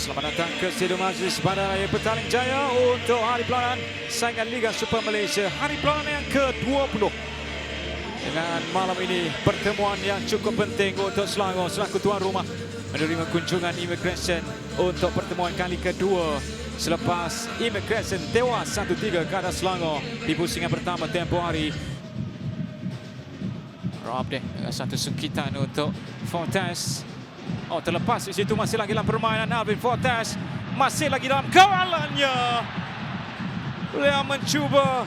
Selamat datang ke Stadium Aziz Bandaraya Petaling Jaya untuk hari pelawanan saingan Liga Super Malaysia hari pelawanan yang ke-20. Dengan malam ini pertemuan yang cukup penting untuk Selangor selaku tuan rumah menerima kunjungan Immigration untuk pertemuan kali kedua selepas Immigration tewas 1-3 ke atas Selangor di pusingan pertama tempoh hari. Rob deh dengan satu sungkitan untuk Fortes. Oh, terlepas di situ, masih lagi dalam permainan Alvin Fortes, masih lagi dalam kawalannya. Beliau mencuba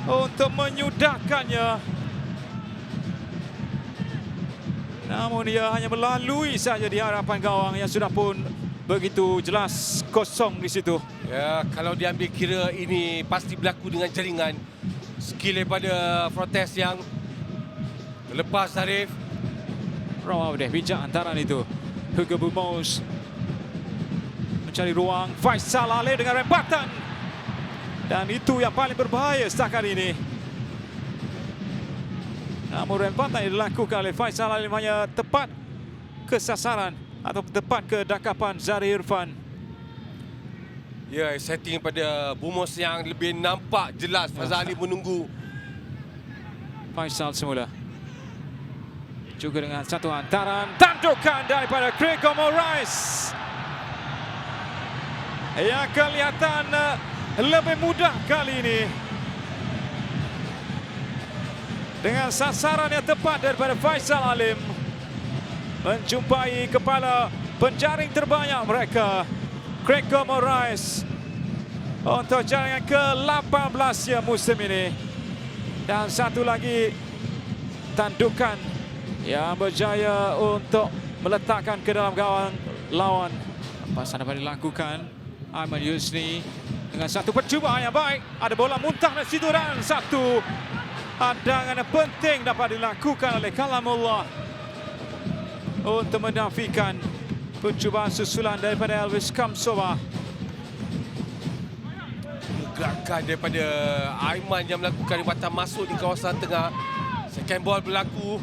untuk menyudahkannya, namun ia hanya melalui saja di hadapan gawang yang sudah pun begitu jelas kosong di situ. Ya, kalau diambil kira ini pasti berlaku dengan jaringan. Skill daripada Fortes yang lepas Arif. Wow deh, bijak antaran itu. Hugo Bumos mencari ruang. Faisal Ali dengan rembatan. Dan itu yang paling berbahaya setakat ini. Namun rembatan yang dilakukan oleh Faisal Ali hanya tepat ke sasaran atau tepat ke dakapan Zahri Irfan. Ya, setting pada Bumos yang lebih nampak jelas. Faisal Ali menunggu. Faisal semula. Juga dengan satu hantaran tandukan daripada Gregor Moraes yang kelihatan lebih mudah kali ini dengan sasaran yang tepat daripada Faisal Alim menjumpai kepala penjaring terbanyak mereka, Gregor Moraes, untuk jaringan ke-18 musim ini. Dan satu lagi tandukan yang berjaya untuk meletakkan ke dalam gawang lawan. Lepasan dapat dilakukan Ahmad Yusni dengan satu percubaan yang baik. Ada bola muntah di situ dan satu hadangan yang penting dapat dilakukan oleh Kalamullah untuk menafikan percubaan susulan daripada Elvis Kamsoba. Gerakan daripada Aiman yang melakukan ribatan masuk di kawasan tengah. Second ball berlaku.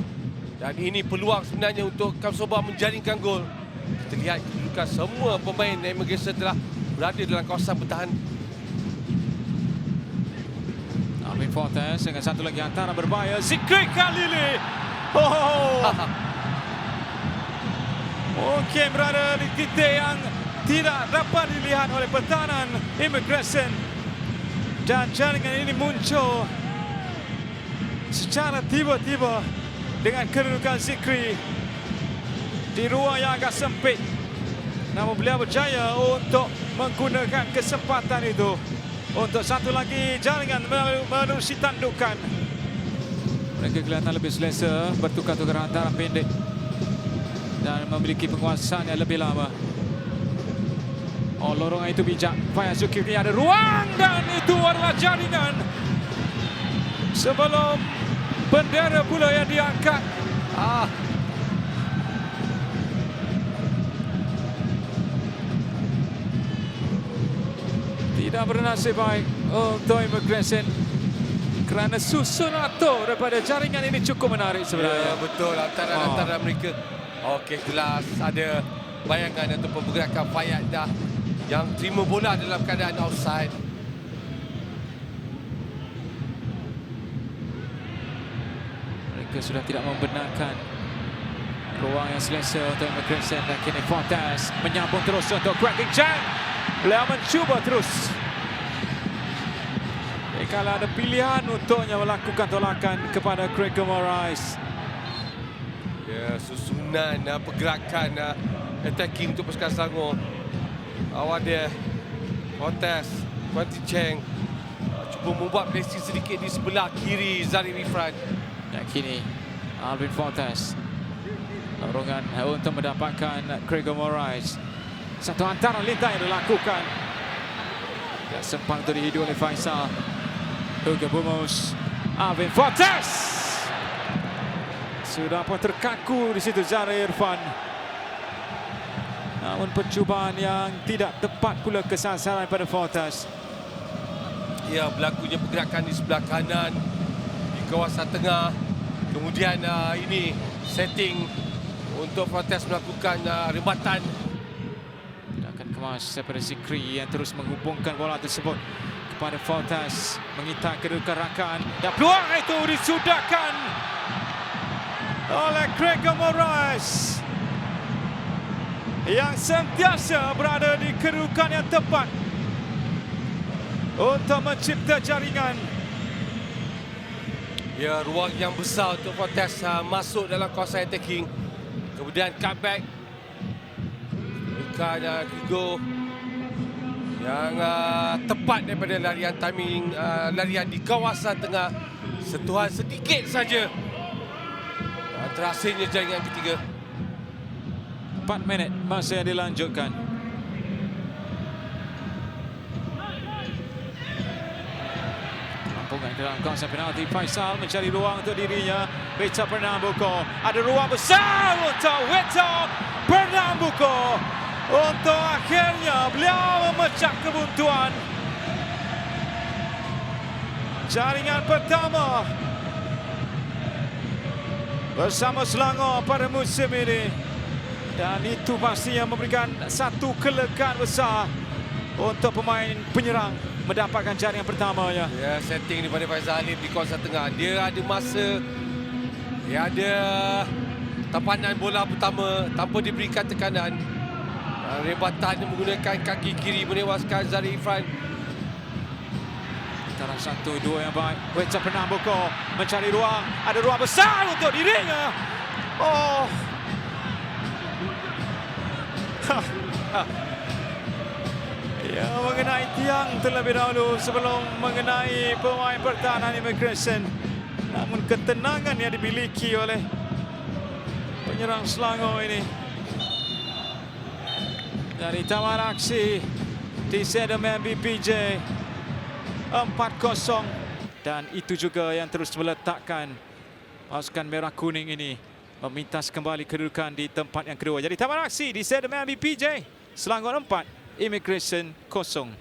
Dan ini peluang sebenarnya untuk Kamsoba menjaringkan gol. Kita lihat kedudukan semua pemain Immigration telah berada dalam kawasan bertahan. Alvin Fortes dengan satu lagi hantaran berbahaya. Zikri Khalili. Oh. Mungkin berada di titik yang tidak dapat dilihat oleh pertahanan Immigration. Dan jaringan ini muncul secara tiba-tiba dengan kedudukan Zikri di ruang yang agak sempit. Namun beliau berjaya untuk menggunakan kesempatan itu untuk satu lagi jaringan menerusi tandukan. Mereka kelihatan lebih selesa bertukar-tukar hantaran pendek dan memiliki penguasaan yang lebih lama. Oh, lorongan itu bijak. Fayaz Zulkifli ada ruang dan itu adalah jaringan. Sebelum bendera pula yang diangkat. Tidak bernasib baik untuk Immigration kerana susun atau daripada jaringan ini cukup menarik sebenarnya. Ya, betul, antara mereka. Okey, jelas ada bayangan ataupun pergerakan Fayaz dah yang terima bola dalam keadaan offside. Mereka sudah tidak membenarkan ruang yang selesa untuk Immigration dan kini Fortes menyambung terus untuk Craig Chan. Beliau mencuba terus. Kalau ada pilihan untuknya melakukan tolakan kepada Gregor Moraes. Ya, susunan pergerakan attacking untuk pasukan Selangor. Awal dia Fortes, Quanti Cheng cuba membuat pressing sedikit di sebelah kiri Zahri Irfan. Dan kini Alvin Fortes lorongan untuk mendapatkan Gregor Moraes. Satu hantaran lintang yang dilakukan. Tak sempat untuk dihidu oleh Faisal. Hugo Bumos, Alvin Fortes sudah pun terkaku di situ Zahri Irfan. Namun percubaan yang tidak tepat pula kesasaran pada Fortes. Ya, berlakunya pergerakan di sebelah kanan di kawasan tengah. Kemudian ini setting untuk Fortes melakukan rebatan. Akan kemas daripada Zikri yang terus menghubungkan bola tersebut kepada Fortes, mengintai kedudukan rakan dan peluang itu disudahkan oleh Gregor Moraes yang sentiasa berada di kedudukan yang tepat untuk mencipta jaringan. Ya, ruang yang besar untuk Fortes masuk dalam kawasan attacking. Kemudian cutback. Bukan Gregor yang tepat daripada larian timing, larian di kawasan tengah. Sentuhan sedikit saja. Terhasilnya jaringan ketiga. 4 minit masa yang dilanjutkan. Lampungan ke dalam kawasan penalti. Faisal mencari ruang untuk dirinya. Victor Pernambuco. Ada ruang besar untuk Victor Pernambuco. Untuk akhirnya beliau memecah kebuntuan. Jaringan pertama bersama Selangor pada musim ini. Dan itu pastinya memberikan satu kelegaan besar untuk pemain penyerang mendapatkan jaringan pertamanya. Ya, setting daripada Faizal Halim di kawasan tengah. Dia ada masa, dia ada tampanan bola pertama tanpa diberikan tekanan. Rebatan menggunakan kaki kiri menewaskan Zahri Irfan. Antara 1-2 yang baik. Victor Pernambuco mencari ruang. Ada ruang besar untuk dirinya. Oh. Ya, mengenai tiang terlebih dahulu sebelum mengenai pemain pertahanan Immigration. Namun ketenangan yang dimiliki oleh penyerang Selangor ini. Dari taman aksi di Stadium MBPJ 4-0. Dan itu juga yang terus meletakkan pasukan merah kuning ini memintas kembali kedudukan di tempat yang kedua. Jadi taman aksi di Stadium MBPJ, Selangor 4, Immigration 0.